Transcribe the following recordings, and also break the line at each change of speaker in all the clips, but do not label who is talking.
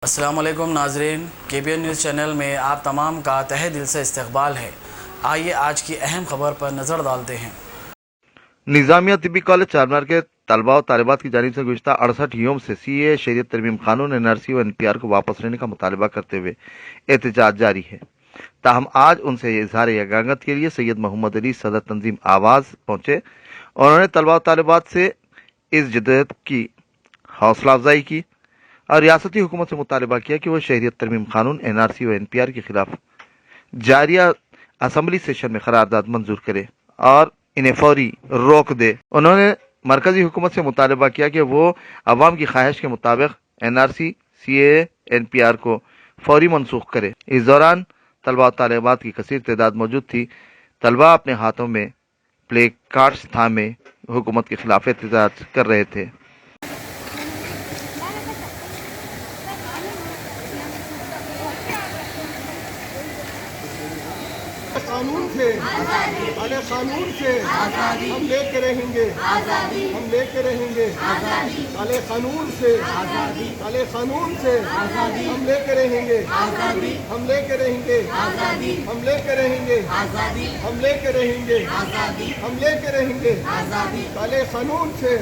अस्सलाम वालेकुम नाजरीन, KBN न्यूज़ चैनल में आप तमाम का तहे दिल से इस्तकबाल है। आइए आज की अहम खबर पर नज़र डालते हैं।
निज़ामिया तिब्बी कॉलेज चारमीनार के तलबा और तालिबात की जानिब से गुज़िश्ता 68 यौम से CAA शरीयत तरमीम कानून NRC व NPR को वापस लेने का मुतालबा करते हुए एहतजाज जारी है। ताहम आज उनसे इजहार यगांगत के लिए सैयद मोहम्मद अली सदर तंजीम आवाज़ पहुंचे। उन्होंने तलबा और तालिबात से इस जद्दोजहद की हौसला अफजाई की और रियासती हुकूमत से मुतालबा किया कि वह शहरियत तरमीम कानून NRC व NPR के खिलाफ जारिया असम्बली सेशन में करारदाद मंजूर करे और इन्हें फौरी रोक दे। उन्होंने मरकजी हुकूमत से मुतालबा किया कि वो अवाम की ख्वाहिश के मुताबिक NRC, CAA, NPR को फौरी मनसूख करे। इस दौरान तलबा और तालिबात की कसीर तादाद मौजूद थी। तलबा अपने हाथों में प्ले कार्ड्स थामे हुकूमत के खिलाफ एहतजाज कर रहे थे।
कानून से अरे कानून से हम लेके रहेंगे, हम लेके रहेंगे अरे कानून से, अरे कानून से हम लेके रहेंगे, हम लेके रहेंगे, हम लेके रहेंगे, हम लेके रहेंगे, हम लेके रहेंगे अरे कानून से,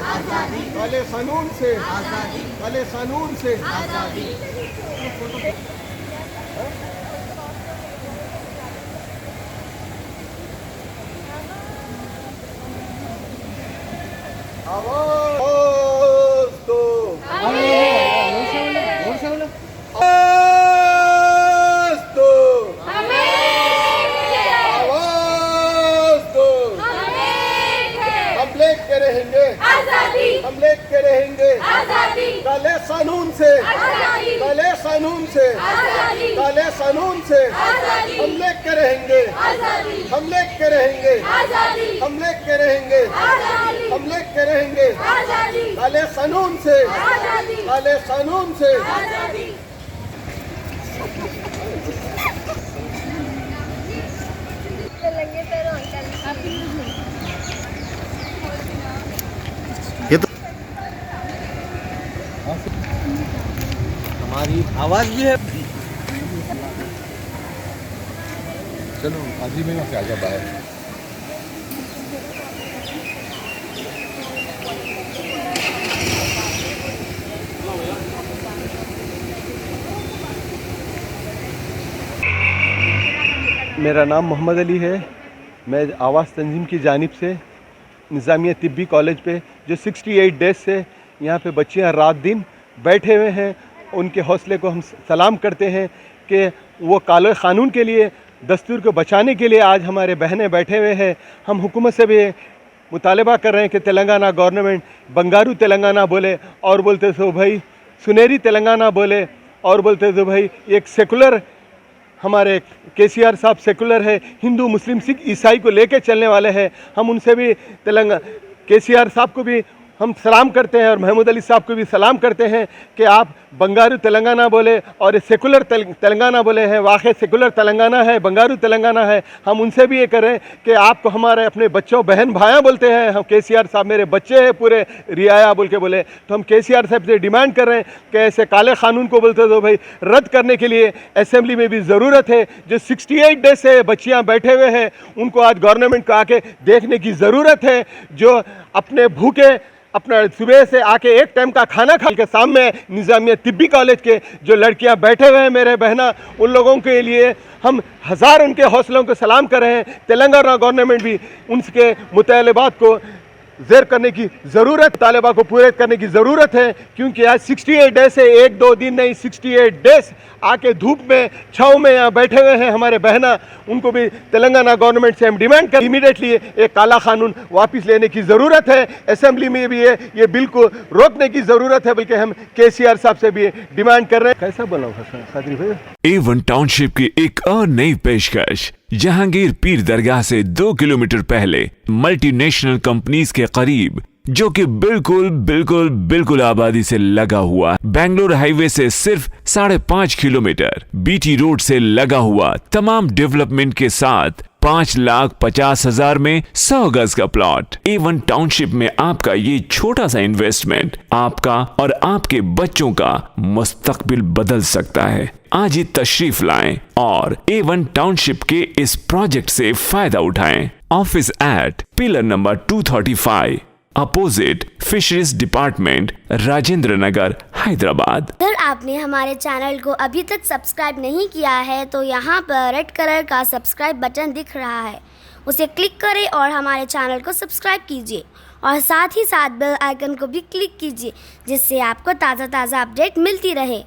अरे कानून से, अरे कानून से। आवाज दो, आवाज दो, आवाज दो। हम लेके रहेंगे, हम लेके रहेंगे काले कानून से, काले कानून से, काले कानून से हम लेके रहेंगे, हम लेके रहेंगे, हम लेके रहेंगे, हम लेके रहेंगे काले कानून से, काले कानून से।
हमारी आवाज भी है।
चलो अभी में वहाँ से आ जा बाहर।
मेरा नाम मोहम्मद अली है। मैं आवाज़ तंजीम की जानिब से निज़ामिया तिब्बी कॉलेज पे जो 68 डेज से यहाँ पे बच्चियाँ रात दिन बैठे हुए हैं, उनके हौसले को हम सलाम करते हैं कि वो काले क़ानून के लिए, दस्तूर को बचाने के लिए आज हमारे बहनें बैठे हुए हैं। हम हुकूमत से भी मुतालबा कर रहे हैं कि तेलंगाना गवर्नमेंट बंगारू तेलंगाना बोले और बोलते तो भाई सुनहरी तेलंगाना बोले और बोलते तो भाई एक सेकुलर, हमारे KCR साहब सेकुलर है, हिंदू मुस्लिम सिख ईसाई को लेके चलने वाले हैं। हम उनसे भी KCR साहब को भी हम सलाम करते हैं और महमूद अली साहब को भी सलाम करते हैं कि आप बंगारू तेलंगाना बोले और सेकुलर तेलंगाना बोले हैं। वाकई सेकुलर तेलंगाना है, बंगारू तेलंगाना है। हम उनसे भी ये करें कि आपको हमारे अपने बच्चों बहन भाइयाँ बोलते हैं। हम KCR साहब मेरे बच्चे हैं पूरे रियाया बोल के बोले, तो हम KCR साहब से डिमांड कर रहे हैं कि ऐसे काले क़ानून को बोलते तो भाई रद्द करने के लिए असेंबली में भी ज़रूरत है। जो 68 डेज से बच्चियाँ बैठे हुए हैं उनको आज गवर्नमेंट को आके देखने की ज़रूरत है। जो अपने भूखे अपना सुबह से आके एक टाइम का खाना खा के सामने निज़ामिया तिब्बी कॉलेज के जो लड़कियां बैठे हुए हैं मेरे बहना, उन लोगों के लिए हम हज़ार उनके हौसलों को सलाम कर रहे हैं। तेलंगाना गवर्नमेंट भी उनके मुतालबात को ज़ेर करने की ज़रूरत, तालिबा को पूरे करने की ज़रूरत है, क्योंकि आज 68 डेज से एक दो दिन नहीं 68 डेज आके धूप में छाँव में यहाँ बैठे हुए हैं हमारे बहना। उनको भी तेलंगाना गवर्नमेंट से हम डिमांड कर इमीडिएटली एक काला कानून वापस लेने की ज़रूरत है। असेंबली में भी ये बिल को रोकने की ज़रूरत है, बल्कि हम KCR साहब से भी डिमांड कर रहे हैं। कैसा बना खादरी भाई?
A1 टाउनशिप की एक और नई पेशकश जहांगीर पीर दरगाह से 2 किलोमीटर पहले मल्टीनेशनल कंपनीज के करीब, जो कि बिल्कुल बिल्कुल बिल्कुल आबादी से लगा हुआ, बेंगलोर हाईवे से सिर्फ 5.5 किलोमीटर, BT रोड से लगा हुआ, तमाम डेवलपमेंट के साथ 5,50,000 में 100 गज का प्लॉट। A1 टाउनशिप में आपका ये छोटा सा इन्वेस्टमेंट आपका और आपके बच्चों का मुस्तकबिल बदल सकता है। आज ही तशरीफ लाएं और A1 टाउनशिप के इस प्रोजेक्ट से फायदा उठाएं। Office at pillar number 235 opposite fisheries department, Rajendra Nagar, Hyderabad.
अगर आपने हमारे चैनल को अभी तक सब्सक्राइब नहीं किया है तो यहाँ पर रेड कलर का सब्सक्राइब बटन दिख रहा है, उसे क्लिक करें और हमारे चैनल को सब्सक्राइब कीजिए और साथ ही साथ बेल आइकन को भी क्लिक कीजिए, जिससे आपको ताज़ा अपडेट मिलती रहे।